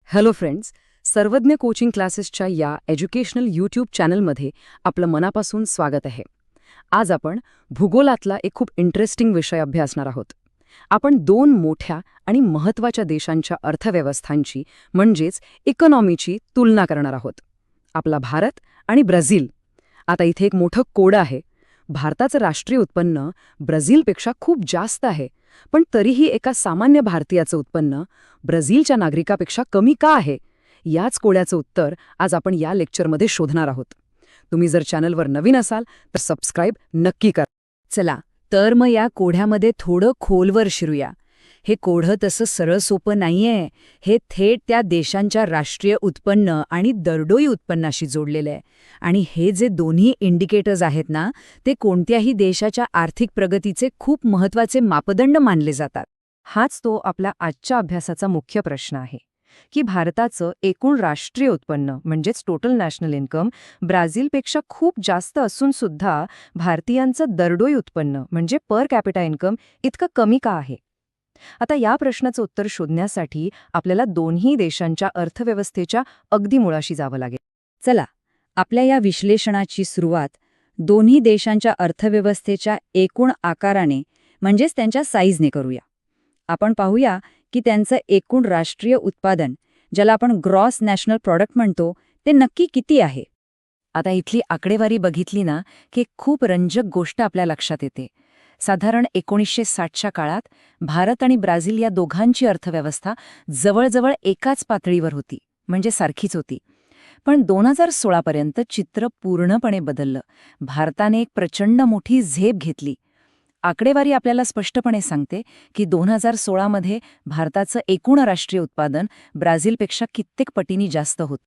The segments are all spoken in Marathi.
हॅलो फ्रेंड्स, सर्वज्ञ कोचिंग क्लासेसच्या या एज्युकेशनल यूट्यूब चॅनलमध्ये आपलं मनापासून स्वागत आहे. आज आपण भूगोलातला एक खूप इंटरेस्टिंग विषय अभ्यासणार आहोत. आपण दोन मोठ्या आणि महत्त्वाच्या देशांच्या अर्थव्यवस्थांची म्हणजेच इकॉनॉमीची तुलना करणार आहोत. आपला भारत आणि ब्राझील. आता इथे एक मोठं कोड आहे. भारताचं राष्ट्रीय उत्पन्न ब्राझीलपेक्षा खूप जास्त आहे, पण तरीही एका सामान्य भारतीयाचं उत्पन्न ब्राझीलच्या नागरिकापेक्षा कमी का आहे? याच कोड्याचं उत्तर आज आपण या लेक्चरमध्ये शोधणार आहोत. तुम्ही जर चॅनलवर नवीन असाल तर सबस्क्राईब नक्की करा. चला तर मग या कोढ्यामध्ये थोडं खोलवर शिरूया. हे कोढं तसं सरळ सोपं नाहीये. हे थेट त्या देशांच्या राष्ट्रीय उत्पन्न आणि दरडोई उत्पन्नाशी जोडलेलं आहे. आणि हे जे दोन्ही इंडिकेटर्स आहेत ना, ते कोणत्याही देशाच्या आर्थिक प्रगतीचे खूप महत्त्वाचे मापदंड मानले जातात. हाच तो आपल्या आजच्या अभ्यासाचा मुख्य प्रश्न आहे की भारताचं एकूण राष्ट्रीय उत्पन्न म्हणजेच टोटल नॅशनल इन्कम ब्राझीलपेक्षा खूप जास्त असून सुद्धा भारतीयांचं दरडोई उत्पन्न म्हणजे पर कॅपिटा इन्कम इतकं कमी का आहे? आता या प्रश्नाचं उत्तर शोधण्यासाठी आपल्याला दोन्ही देशांच्या अर्थव्यवस्थेच्या अगदी मुळाशी जावं लागेल. चला आपल्या या विश्लेषणाची सुरुवात दोन्ही देशांच्या अर्थव्यवस्थेच्या एकूण आकाराने म्हणजेच त्यांच्या साईजने करूया. आपण पाहूया की त्यांचं एकूण राष्ट्रीय उत्पादन, ज्याला आपण ग्रॉस नॅशनल प्रॉडक्ट म्हणतो, ते नक्की किती आहे. आता इथली आकडेवारी बघितली ना की खूप रंजक गोष्ट आपल्या लक्षात येते. साधारण 1960च्या काळात भारत आणि ब्राझील या दोघांची अर्थव्यवस्था जवळजवळ एकाच पातळीवर होती, म्हणजे सारखीच होती. पण 2016पर्यंत चित्र पूर्णपणे बदललं. भारताने एक प्रचंड मोठी झेप घेतली. आकडेवारी आपल्याला स्पष्टपणे सांगते की 2016मध्ये भारताचं एकूण राष्ट्रीय उत्पादन ब्राझीलपेक्षा कित्येक पटींनी जास्त होतं.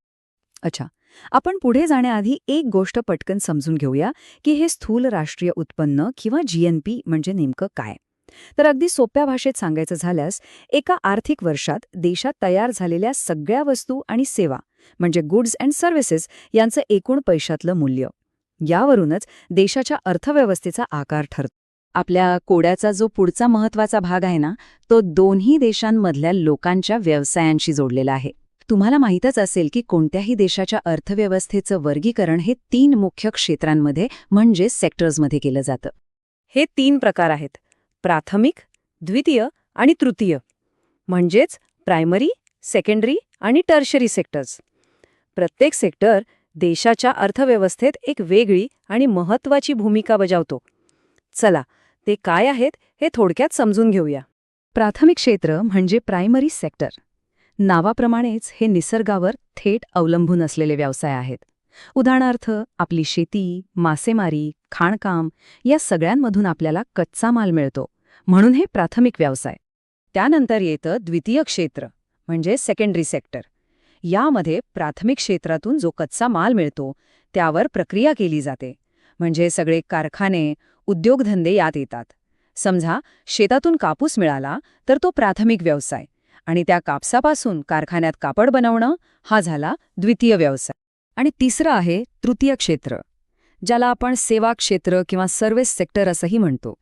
अच्छा, आपण पुढे जाण्याआधी एक गोष्ट पटकन समजून घेऊया की हे स्थूल राष्ट्रीय उत्पन्न किंवा GNP म्हणजे नेमकं काय. तर अगदी सोप्या भाषेत सांगायचं झाल्यास, एका आर्थिक वर्षात देशात तयार झालेल्या सगळ्या वस्तू आणि सेवा म्हणजे गुड्स अँड सर्व्हिसेस यांचं एकूण पैशातलं मूल्य. यावरूनच देशाच्या अर्थव्यवस्थेचा आकार ठरतो. आपल्या कोड्याचा जो पुढचा महत्त्वाचा भाग आहे ना, तो दोन्ही देशांमधल्या लोकांच्या व्यवसायांशी जोडलेला आहे. तुम्हाला माहीतच असेल की कोणत्याही देशाच्या अर्थव्यवस्थेचं वर्गीकरण हे 3 मुख्य क्षेत्रांमध्ये म्हणजे सेक्टर्समध्ये केलं जातं. हे 3 प्रकार आहेत: प्राथमिक, द्वितीय आणि तृतीय, म्हणजेच प्रायमरी, सेकंडरी आणि टर्शरी सेक्टर्स. प्रत्येक सेक्टर देशाच्या अर्थव्यवस्थेत एक वेगळी आणि महत्त्वाची भूमिका बजावतो. चला ते काय आहेत हे थोडक्यात समजून घेऊया. प्राथमिक क्षेत्र म्हणजे प्रायमरी सेक्टर. नावाप्रमाणेच हे निसर्गावर थेट अवलंबून असलेले व्यवसाय आहेत. उदाहरणार्थ आपली शेती, मासेमारी, खाणकाम या सगळ्यांमधून आपल्याला कच्चा माल मिळतो, म्हणून हे प्राथमिक व्यवसाय. त्यानंतर येतं द्वितीय क्षेत्र म्हणजे सेकंडरी सेक्टर. यामध्ये प्राथमिक क्षेत्रातून जो कच्चा माल मिळतो त्यावर प्रक्रिया केली जाते, म्हणजे सगळे कारखाने, उद्योगधंदे यात येतात. समजा शेतातून कापूस मिळाला तर तो प्राथमिक व्यवसाय, आणि त्या कापसापासून कारखान्यात कापड बनवणं हा झाला द्वितीय व्यवसाय. आणि तिसरं आहे तृतीय क्षेत्र, ज्याला आपण सेवा क्षेत्र किंवा सर्व्हिस सेक्टर असंही म्हणतो.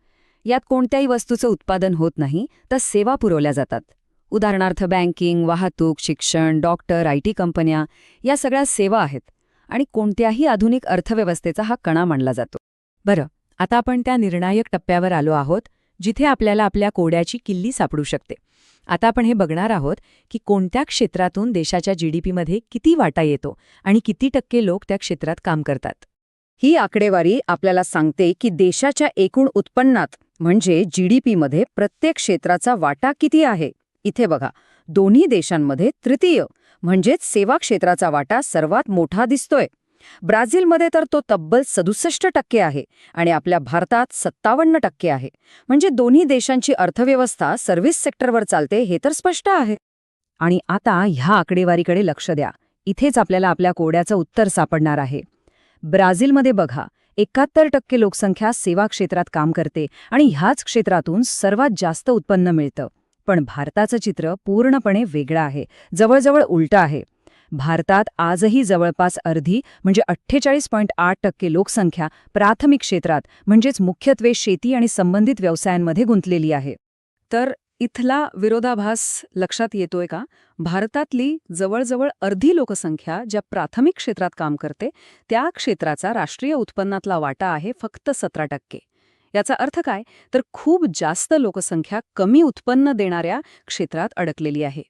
यात कोणत्याही वस्तूचं उत्पादन होत नाही, तर सेवा पुरवल्या जातात. उदाहरणार्थ बँकिंग, वाहतूक, शिक्षण, डॉक्टर, IT कंपन्या या सगळ्या सेवा आहेत आणि कोणत्याही आधुनिक अर्थव्यवस्थेचा हा कणा मानला जातो. बरं, आता आपण त्या निर्णायक टप्प्यावर आलो आहोत जिथे आपल्याला आपल्या कोड्याची किल्ली सापडू शकते. आता आपण हे बघणार आहोत की कोणत्या क्षेत्रातून देशाच्या GDPमध्ये किती वाटा येतो आणि किती टक्के लोक त्या क्षेत्रात काम करतात. ही आकडेवारी आपल्याला सांगते की देशाच्या एकूण उत्पन्नात म्हणजे GDPमध्ये प्रत्येक क्षेत्राचा वाटा किती आहे. इथे बघा, दोन्ही देशांमध्ये तृतीय म्हणजेच सेवा क्षेत्राचा वाटा सर्वात मोठा दिसतोय. ब्राझीलमध्ये तर तो तब्बल 67% आहे आणि आपल्या भारतात 57% आहे. म्हणजे दोन्ही देशांची अर्थव्यवस्था सर्व्हिस सेक्टरवर चालते हे तर स्पष्ट आहे. आणि आता ह्या आकडेवारीकडे लक्ष द्या. इथेच आपल्याला आपल्या कोड्याचं उत्तर सापडणार आहे. ब्राझीलमध्ये बघा, 71% लोकसंख्या सेवा क्षेत्रात काम करते आणि ह्याच क्षेत्रातून सर्वात जास्त उत्पन्न मिळतं. पण भारताचं चित्र पूर्णपणे वेगळं आहे, जवळजवळ उलटं आहे. भारतात आजही जवळपास अर्धी म्हणजे 48.8% लोकसंख्या प्राथमिक क्षेत्रात म्हणजेच मुख्यत्वे शेती आणि संबंधित व्यवसायांमध्ये गुंतलेली आहे. तर इथला विरोधाभास लक्षात येतोय का? भारतातली जवळजवळ अर्धी लोकसंख्या ज्या प्राथमिक क्षेत्रात काम करते, त्या क्षेत्राचा राष्ट्रीय उत्पन्नातला वाटा आहे फक्त 17%. याचा अर्थ काय? तर खूप जास्त लोकसंख्या कमी उत्पन्न देणाऱ्या क्षेत्रात अडकलेली आहे.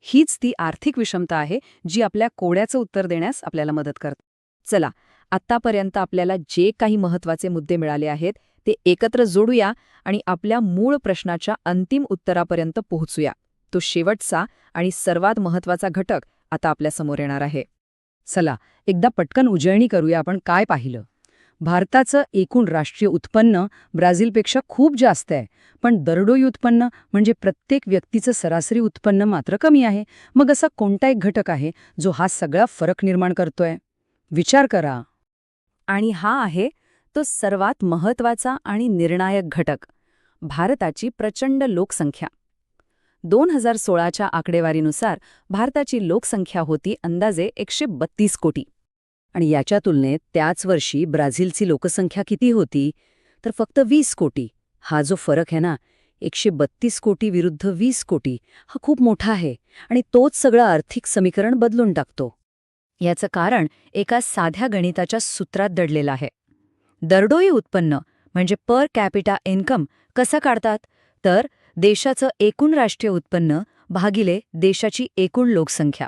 हीच ती आर्थिक विषमता आहे जी आपल्या कोड्याचं उत्तर देण्यास आपल्याला मदत करते. चला, आत्तापर्यंत आपल्याला जे काही महत्त्वाचे मुद्दे मिळाले आहेत ते एकत्र जोडूया आणि आपल्या मूळ प्रश्नाच्या अंतिम उत्तरापर्यंत पोहोचूया. तो शेवटचा आणि सर्वात महत्त्वाचा घटक आता आपल्यासमोर येणार आहे. चला, एकदा पटकन उजळणी करूया. आपण काय पाहिलं? भारताचं एकूण राष्ट्रीय उत्पन्न ब्राझीलपेक्षा खूप जास्त आहे, पण दरडोई उत्पन्न म्हणजे प्रत्येक व्यक्तीचं सरासरी उत्पन्न मात्र कमी आहे. मग असा कोणता एक घटक आहे जो हा सगळा फरक निर्माण करतोय? विचार करा. आणि हा आहे तो सर्वात महत्त्वाचा आणि निर्णायक घटक, भारताची प्रचंड लोकसंख्या. 2016च्या आकडेवारीनुसार भारताची लोकसंख्या होती अंदाजे 132 कोटी. आणि याच्या तुलनेत त्याच वर्षी ब्राझीलची लोकसंख्या किती होती? तर फक्त 20 कोटी. हा जो फरक आहे ना, 132 कोटी विरुद्ध 20 कोटी, हा खूप मोठा आहे आणि तोच सगळं आर्थिक समीकरण बदलून टाकतो. याचं कारण एका साध्या गणिताच्या सूत्रात दडलेलं आहे. दरडोई उत्पन्न म्हणजे पर कॅपिटा इन्कम कसं काढतात? तर देशाचं एकूण राष्ट्रीय उत्पन्न भागिले देशाची एकूण लोकसंख्या.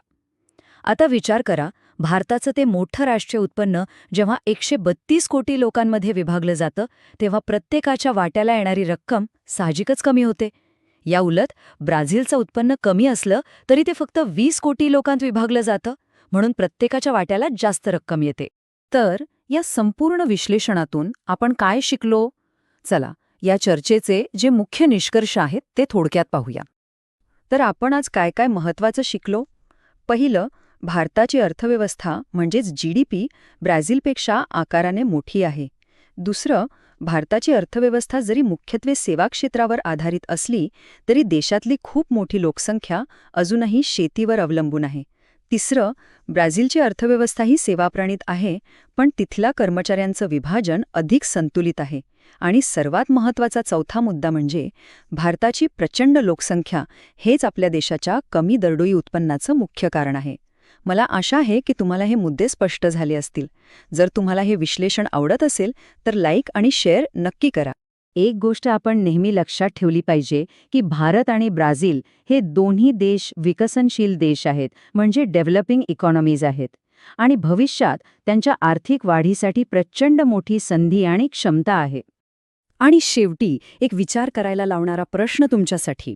आता विचार करा, भारताचं ते मोठं राष्ट्रीय उत्पन्न जेव्हा 132 कोटी लोकांमध्ये विभागलं जातं, तेव्हा प्रत्येकाच्या वाट्याला येणारी रक्कम साहजिकच कमी होते. या उलट ब्राझीलचं उत्पन्न कमी असलं तरी ते फक्त 20 कोटी लोकांत विभागलं जातं, म्हणून प्रत्येकाच्या वाट्याला जास्त रक्कम येते. तर या संपूर्ण विश्लेषणातून आपण काय शिकलो? चला, या चर्चेचे जे मुख्य निष्कर्ष आहेत ते थोडक्यात पाहूया. तर आपण आज काय काय महत्त्वाचं शिकलो? पहिलं, भारताची अर्थव्यवस्था म्हणजेच GDP ब्राझीलपेक्षा आकाराने मोठी आहे. दुसरं, भारताची अर्थव्यवस्था जरी मुख्यत्वे सेवा क्षेत्रावर आधारित असली तरी देशातली खूप मोठी लोकसंख्या अजूनही शेतीवर अवलंबून आहे. तिसरं, ब्राझीलची अर्थव्यवस्थाही सेवाप्रणीत आहे, पण तिथल्या कर्मचाऱ्यांचं विभाजन अधिक संतुलित आहे. आणि सर्वात महत्त्वाचा चौथा मुद्दा म्हणजे भारताची प्रचंड लोकसंख्या हेच आपल्या देशाच्या कमी दरडोई उत्पन्नाचं मुख्य कारण आहे. मला आशा आहे की तुम्हाला हे मुद्दे स्पष्ट झाले असतील. जर तुम्हाला हे विश्लेषण आवडत असेल तर लाईक आणि शेअर नक्की करा. एक गोष्ट आपण नेहमी लक्षात ठेवली पाहिजे की भारत आणि ब्राझील हे दोन्ही देश विकसनशील देश आहेत, म्हणजे डेव्हलपिंग इकॉनॉमीज आहेत. आणि भविष्यात त्यांच्या आर्थिक वाढीसाठी प्रचंड मोठी संधी आणि क्षमता आहे. आणि शेवटी एक विचार करायला लावणारा प्रश्न तुमच्यासाठी.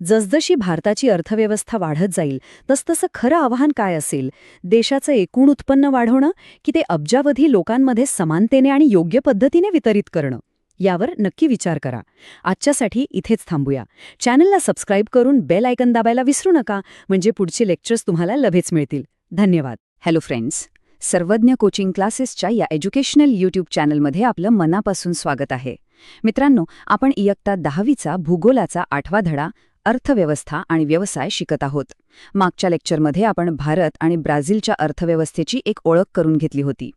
जसजशी भारताची अर्थव्यवस्था वाढत जाईल तसतसं खरं आव्हान काय असेल? देशाचं एकूण उत्पन्न वाढवणं की ते अब्जावधी लोकांमध्ये समानतेने आणि योग्य पद्धतीने वितरित करणं? यावर नक्की विचार करा. आजच्यासाठी इथेच थांबूया. चॅनलला सबस्क्राईब करून बेल आयकन दाबायला विसरू नका, म्हणजे पुढचे लेक्चर्स तुम्हाला लगेच मिळतील. धन्यवाद. हॅलो फ्रेंड्स, सर्वज्ञ कोचिंग क्लासेसच्या या एज्युकेशनल यूट्यूब चॅनलमध्ये आपलं मनापासून स्वागत आहे. मित्रांनो, आपण इयत्ता 10वीचा भूगोलाचा 8वा धडा अर्थव्यवस्था आणि व्यवसाय शिकत आहोत. मागच्या लेक्चरमध्ये आपण भारत आणि ब्राझीलच्या अर्थव्यवस्थेची एक ओळख करून घेतली होती.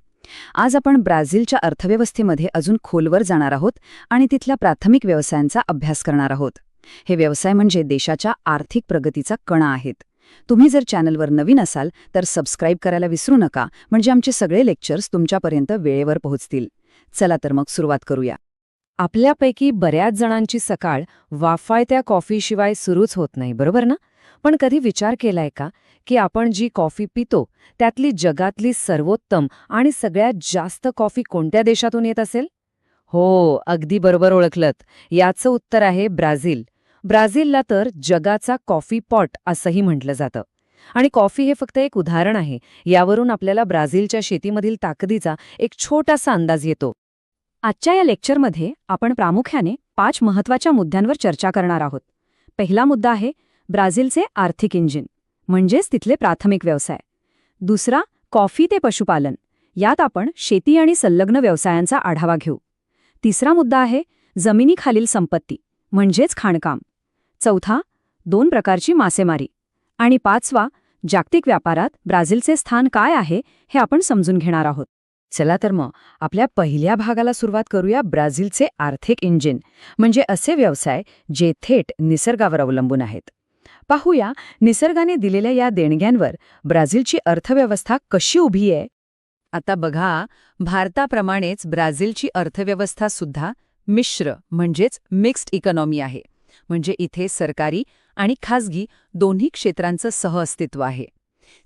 आज आपण ब्राझीलच्या अर्थव्यवस्थेमध्ये अजून खोलवर जाणार आहोत आणि तिथल्या प्राथमिक व्यवसायांचा अभ्यास करणार आहोत. हे व्यवसाय म्हणजे देशाच्या आर्थिक प्रगतीचा कणा आहेत. तुम्ही जर चॅनलवर नवीन असाल तर सबस्क्राईब करायला विसरू नका, म्हणजे आमचे सगळे लेक्चर्स तुमच्यापर्यंत वेळेवर पोहोचतील. चला तर मग सुरुवात करूया. आपल्यापैकी बऱ्याच जणांची सकाळ वाफाळत्या कॉफीशिवाय सुरूच होत नाही, बरोबर ना? पण कधी विचार केलाय का की आपण जी कॉफी पितो त्यातली जगातली सर्वोत्तम आणि सगळ्यात जास्त कॉफी कोणत्या देशातून येत असेल? हो, अगदी बरोबर ओळखलत. याचं उत्तर आहे ब्राझील. ब्राझीलला तर जगाचा कॉफी पॉट असंही म्हटलं जातं. आणि कॉफी हे फक्त एक उदाहरण आहे. यावरून आपल्याला ब्राझीलच्या शेतीमधील ताकदीचा एक छोटासा अंदाज येतो. आजच्या या लेक्चरमध्ये आपण प्रामुख्याने 5 महत्त्वाच्या मुद्द्यांवर चर्चा करणार आहोत. पहिला मुद्दा आहे ब्राझीलचे आर्थिक इंजिन, म्हणजेच तिथले प्राथमिक व्यवसाय. दुसरा, कॉफी ते पशुपालन. यात आपण शेती आणि संलग्न व्यवसायांचा आढावा घेऊ. तिसरा मुद्दा आहे जमिनीखालील संपत्ती, म्हणजेच खाणकाम. चौथा, 2 प्रकारची मासेमारी. आणि 5वा, जागतिक व्यापारात ब्राझीलचे स्थान काय आहे हे आपण समजून घेणार आहोत. चला तर मग आपल्या पहिल्या भागाला सुरुवात करूया ब्राझीलचे आर्थिक इंजिन, म्हणजे असे व्यवसाय जे थेट निसर्गावर अवलंबून आहेत. पाहूया निसर्गाने दिलेल्या या देणग्यांवर ब्राझीलची अर्थव्यवस्था कशी उभी आहे. आता बघा, भारताप्रमाणेच ब्राझीलची अर्थव्यवस्था सुद्धा मिश्र म्हणजेच मिक्स्ड इकॉनॉमी आहे. म्हणजे इथे सरकारी आणि खाजगी दोन्ही क्षेत्रांचं सहअस्तित्व आहे.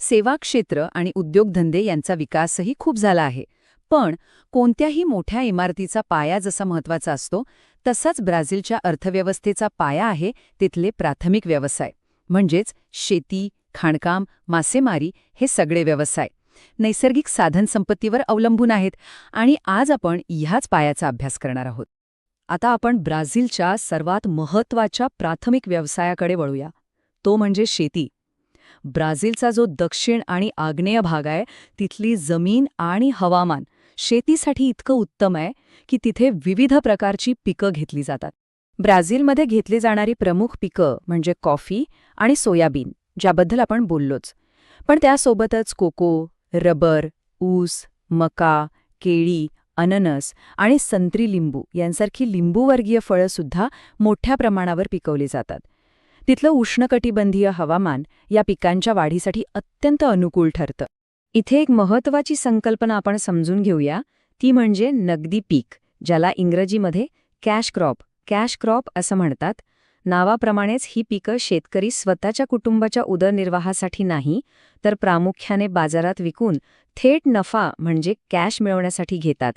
सेवा क्षेत्र आणि उद्योगधंदे यांचा विकासही खूप झाला आहे. पण कोणत्याही मोठ्या इमारतीचा पाया जसा महत्त्वाचा असतो, तसाच ब्राझीलच्या अर्थव्यवस्थेचा पाया आहे तिथले प्राथमिक व्यवसाय, म्हणजेच शेती, खाणकाम, मासेमारी हे सगळे व्यवसाय नैसर्गिक साधनसंपत्तीवर अवलंबून आहेत आणि आज आपण ह्याच पायाचा अभ्यास करणार आहोत. आता आपण ब्राझीलच्या सर्वात महत्त्वाच्या प्राथमिक व्यवसायाकडे वळूया, तो म्हणजे शेती. ब्राझीलचा जो दक्षिण आणि आग्नेय भाग आहे, तिथली जमीन आणि हवामान शेतीसाठी इतकं उत्तम आहे की तिथे विविध प्रकारची पिकं घेतली जातात. ब्राझीलमध्ये घेतली जाणारी प्रमुख पिकं म्हणजे कॉफी आणि सोयाबीन, ज्याबद्दल आपण बोललोच. पण त्यासोबतच कोको, रबर, ऊस, मका, केळी, अननस आणि संत्री लिंबू यांसारखी लिंबूवर्गीय फळं सुद्धा मोठ्या प्रमाणावर पिकवली जातात. तिथलं उष्णकटिबंधीय हवामान या पिकांच्या वाढीसाठी अत्यंत अनुकूल ठरतं. इथे एक महत्त्वाची संकल्पना आपण समजून घेऊया, ती म्हणजे नगदी पीक, ज्याला इंग्रजीमध्ये कॅश क्रॉप असं म्हणतात. नावाप्रमाणेच ही पिकं शेतकरी स्वतःच्या कुटुंबाच्या उदरनिर्वाहासाठी नाही, तर प्रामुख्याने बाजारात विकून थेट नफा म्हणजे कॅश मिळवण्यासाठी घेतात.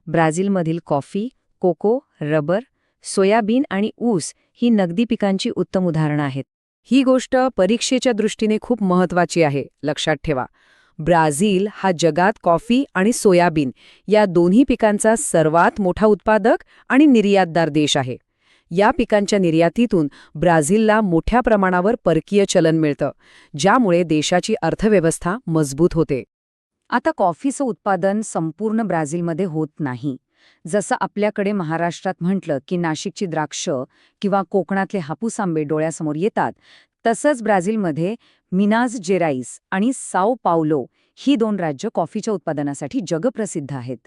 ब्राझीलमधील कॉफी, कोको, रबर, सोयाबीन आणि ऊस ही नगदी पिकांची उत्तम उदाहरणं आहेत. ही गोष्ट परीक्षेच्या दृष्टीने खूप महत्त्वाची आहे, लक्षात ठेवा. ब्राझील हा जगात कॉफी आणि सोयाबीन या दोन्ही पिकांचा सर्वात मोठा उत्पादक आणि निर्यातदार देश आहे. या पिकांच्या निर्यातीतून ब्राझीलला मोठ्या प्रमाणावर परकीय चलन मिळतं, ज्यामुळे देशाची अर्थव्यवस्था मजबूत होते. आता कॉफीचं उत्पादन संपूर्ण ब्राझीलमध्ये होत नाही. जसं आपल्याकडे महाराष्ट्रात म्हटलं की नाशिकची द्राक्ष किंवा कोकणातले हापूस आंबे डोळ्यासमोर येतात, तसंच ब्राझीलमध्ये मिनाज जेराईस आणि साओ पावलो ही 2 राज्य कॉफीच्या उत्पादनासाठी जगप्रसिद्ध आहेत.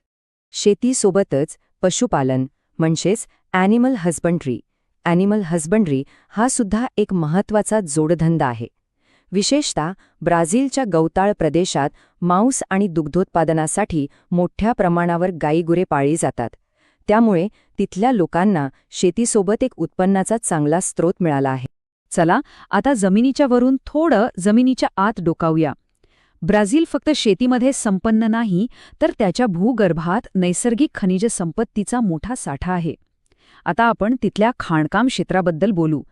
शेतीसोबतच पशुपालन म्हणजेच ॲनिमल हस्बंड्री हा सुद्धा एक महत्त्वाचा जोडधंदा आहे. विशेषतः ब्राझीलच्या गवताळ प्रदेशात मांस आणि दुग्धोत्पादनासाठी मोठ्या प्रमाणावर गायीगुरे पाळली जातात. त्यामुळे तिथल्या लोकांना शेतीसोबत एक उत्पन्नाचा चांगला स्रोत मिळाला आहे. चला आता जमिनीच्या वरून थोडं जमिनीच्या आत डोकावूया. ब्राझील फक्त शेतीमध्ये संपन्न नाही, तर त्याच्या भूगर्भात नैसर्गिक खनिज संपत्तीचा मोठा साठा आहे. आता आपण तिथल्या खाणकाम क्षेत्राबद्दल बोलू.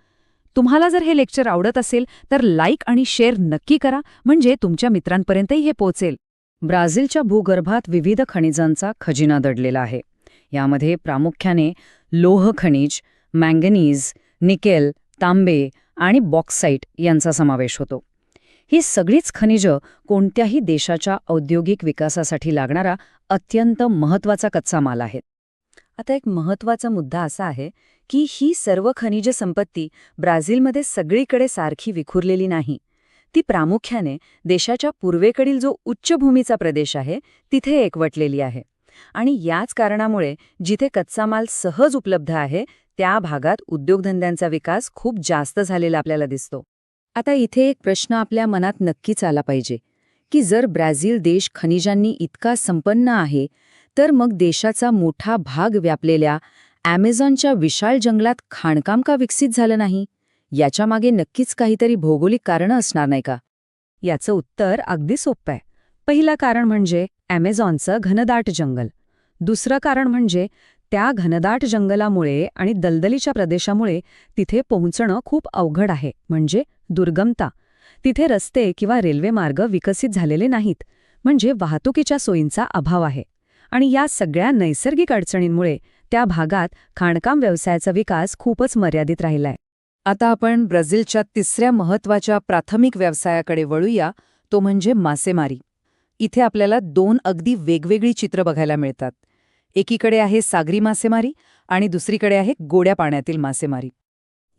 तुम्हाला जर हे लेक्चर आवडत असेल तर लाईक आणि शेअर नक्की करा, म्हणजे तुमच्या मित्रांपर्यंतही हे पोहोचेल. ब्राझीलच्या भूगर्भात विविध खनिजांचा खजिना दडलेला आहे. यामध्ये प्रामुख्याने लोह खनिज, मँगनीज, निकेल, तांबे आणि बॉक्साईट यांचा समावेश होतो. ही सगळीच खनिजं कोणत्याही देशाच्या औद्योगिक विकासासाठी लागणारा अत्यंत महत्त्वाचा कच्चा माल आहेत. आता एक महत्त्वाचा मुद्दा असा आहे की ही सर्व खनिज संपत्ती ब्राझीलमध्ये सगळीकडे सारखी विखुरलेली नाही. ती प्रामुख्याने देशाच्या पूर्वेकडील जो उच्चभूमीचा प्रदेश आहे तिथे एकवटलेली आहे. आणि याच कारणामुळे जिथे कच्चा माल सहज उपलब्ध आहे त्या भागात उद्योगधंद्यांचा विकास खूप जास्त झालेला आपल्याला दिसतो. आता इथे एक प्रश्न आपल्या मनात नक्कीच आला पाहिजे की जर ब्राझील देश खनिजांनी इतका संपन्न आहे, तर मग देशाचा मोठा भाग व्यापलेल्या ॲमेझॉनच्या विशाल जंगलात खाणकाम का विकसित झालं नाही? याच्यामागे नक्कीच काहीतरी भौगोलिक कारणं असणार नाही का? याचं उत्तर अगदी सोपं आहे. पहिलं कारण म्हणजे ॲमेझॉनचं घनदाट जंगल. दुसरं कारण म्हणजे त्या घनदाट जंगलामुळे आणि दलदलीच्या प्रदेशामुळे तिथे पोहोचणं खूप अवघड आहे, म्हणजे दुर्गमता. तिथे रस्ते किंवा रेल्वेमार्ग विकसित झालेले नाहीत, म्हणजे वाहतुकीच्या सोयींचा अभाव आहे. आणि या सगळ्या नैसर्गिक अडचणींमुळे त्या भागात खाणकाम व्यवसायाचा विकास खूपच मर्यादित राहिलाय. आता आपण ब्राझीलच्या तिसऱ्या महत्त्वाच्या प्राथमिक व्यवसायाकडे वळूया, तो म्हणजे मासेमारी. इथे आपल्याला 2 अगदी वेगवेगळी चित्र बघायला मिळतात. एकीकडे आहे सागरी मासेमारी आणि दुसरीकडे आहे गोड्या पाण्यातील मासेमारी.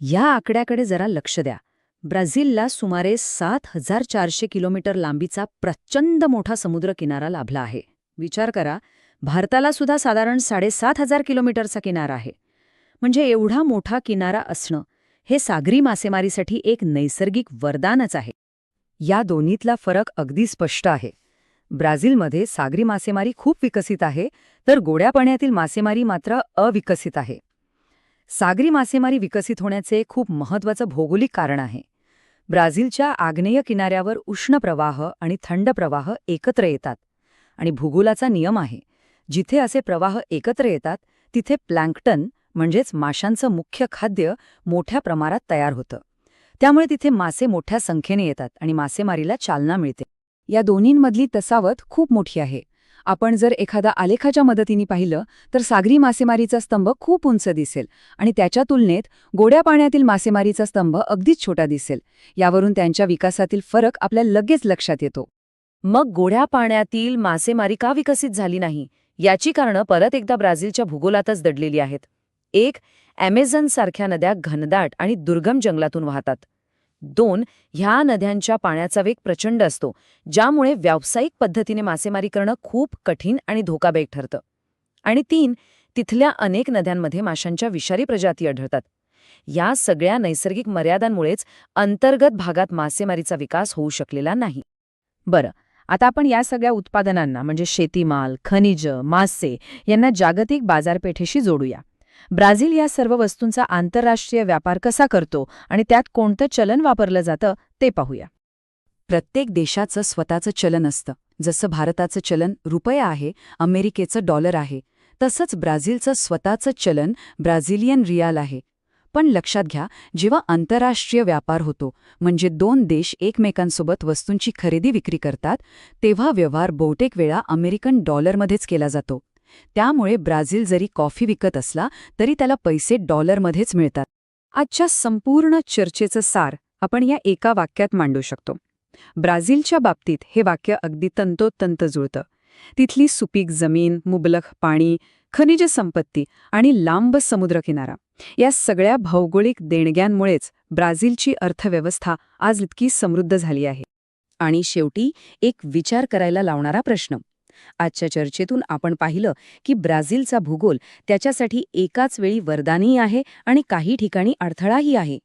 या आकड्याकडे जरा लक्ष द्या. ब्राझीलला सुमारे 7,400 किलोमीटर लांबीचा प्रचंड मोठा समुद्रकिनारा लाभला आहे. विचार करा, भारताला सुद्धा साधारण 7,500 किलोमीटरचा किनारा आहे. म्हणजे एवढा मोठा किनारा असणं हे सागरी मासेमारीसाठी एक नैसर्गिक वरदानच आहे. या दोन्हीतला फरक अगदी स्पष्ट आहे. ब्राझीलमध्ये सागरी मासेमारी खूप विकसित आहे, तर गोड्या पाण्यातील मासेमारी मात्र अविकसित आहे. सागरी मासेमारी विकसित होण्याचे खूप महत्त्वाचं भौगोलिक कारण आहे. ब्राझीलच्या आग्नेय किनाऱ्यावर उष्ण प्रवाह आणि थंड प्रवाह एकत्र येतात आणि भूगोलाचा नियम आहे, जिथे असे प्रवाह एकत्र येतात तिथे प्लँक्टन म्हणजेच माशांचं मुख्य खाद्य मोठ्या प्रमाणात तयार होतं. त्यामुळे तिथे मासे मोठ्या संख्येने येतात आणि मासेमारीला चालना मिळते. या दोन्हींमधली तफावत खूप मोठी आहे. आपण जर एखादा आलेखाच्या मदतीने पाहिलं तर सागरी मासेमारीचा स्तंभ खूप उंच दिसेल आणि त्याच्या तुलनेत गोड्या पाण्यातील मासेमारीचा स्तंभ अगदीच छोटा दिसेल. यावरून त्यांच्या विकासातील फरक आपल्याला लगेच लक्षात येतो. मग गोड्या पाण्यातील मासेमारी का विकसित झाली नाही याची कारणं परत एकदा ब्राझीलच्या भूगोलातच दडलेली आहेत. एक, ॲमेझॉन सारख्या नद्या घनदाट आणि दुर्गम जंगलातून वाहतात. 2, ह्या नद्यांच्या पाण्याचा वेग प्रचंड असतो, ज्यामुळे व्यावसायिक पद्धतीने मासेमारी करणं खूप कठीण आणि धोकादायक ठरतं. आणि 3, तिथल्या अनेक नद्यांमध्ये माशांच्या विषारी प्रजाती आढळतात. या सगळ्या नैसर्गिक मर्यादांमुळेच अंतर्गत भागात मासेमारीचा विकास होऊ शकलेला नाही. बरं, आता आपण या सगळ्या उत्पादनांना म्हणजे शेतीमाल, खनिज, मासे यांना जागतिक बाजारपेठेशी जोडूया. ब्राझील या सर्व वस्तूंचा आंतरराष्ट्रीय व्यापार कसा करतो आणि त्यात कोणतं चलन वापरलं जातं ते पाहूया. प्रत्येक देशाचं स्वतःचं चलन असतं. जसं भारताचं चलन रुपया आहे, अमेरिकेचं डॉलर आहे, तसंच ब्राझीलचं स्वतःचं चलन ब्राझिलियन रियाल आहे. पण लक्षात घ्या, जेव्हा आंतरराष्ट्रीय व्यापार होतो म्हणजे दोन देश एकमेकांसोबत वस्तूंची खरेदी विक्री करतात, तेव्हा व्यवहार बहुतेक वेळा अमेरिकन डॉलरमध्येच केला जातो. त्यामुळे ब्राझील जरी कॉफी विकत असला तरी त्याला पैसे डॉलरमध्येच मिळतात. आजच्या संपूर्ण चर्चेचं सार आपण या एका वाक्यात मांडू शकतो. ब्राझीलच्या बाबतीत हे वाक्य अगदी तंतोतंत जुळतं. तिथली सुपीक जमीन, मुबलक पाणी, खनिज संपत्ती आणि लांब समुद्रकिनारा या सगळ्या भौगोलिक देणग्यांमुळेच ब्राझीलची अर्थव्यवस्था आज इतकी समृद्ध झाली आहे. आणि शेवटी एक विचार करायला लावणारा प्रश्न. आजच्या चर्चेतून आपण पाहिलं की ब्राझीलचा भूगोल त्याच्यासाठी एकाच वेळी वरदानही आहे आणि काही ठिकाणी अडथळाही आहे.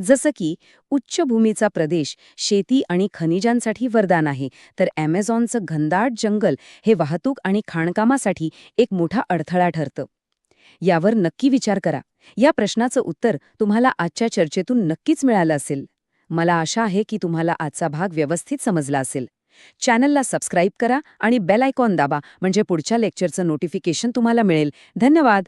जसं की उच्चभूमीचा प्रदेश शेती आणि खनिजांसाठी वरदान आहे, तर ॲमेझॉनचं घनदाट जंगल हे वाहतूक आणि खाणकामासाठी एक मोठा अडथळा ठरतं. यावर नक्की विचार करा. या प्रश्नाचं उत्तर तुम्हाला आजच्या चर्चेतून नक्कीच मिळालं असेल. मला आशा आहे की तुम्हाला आजचा भाग व्यवस्थित समजला असेल. चॅनलला सबस्क्राईब करा आणि बेल आयकॉन दाबा म्हणजे पुढच्या लेक्चरचं नोटिफिकेशन तुम्हाला मिळेल. धन्यवाद.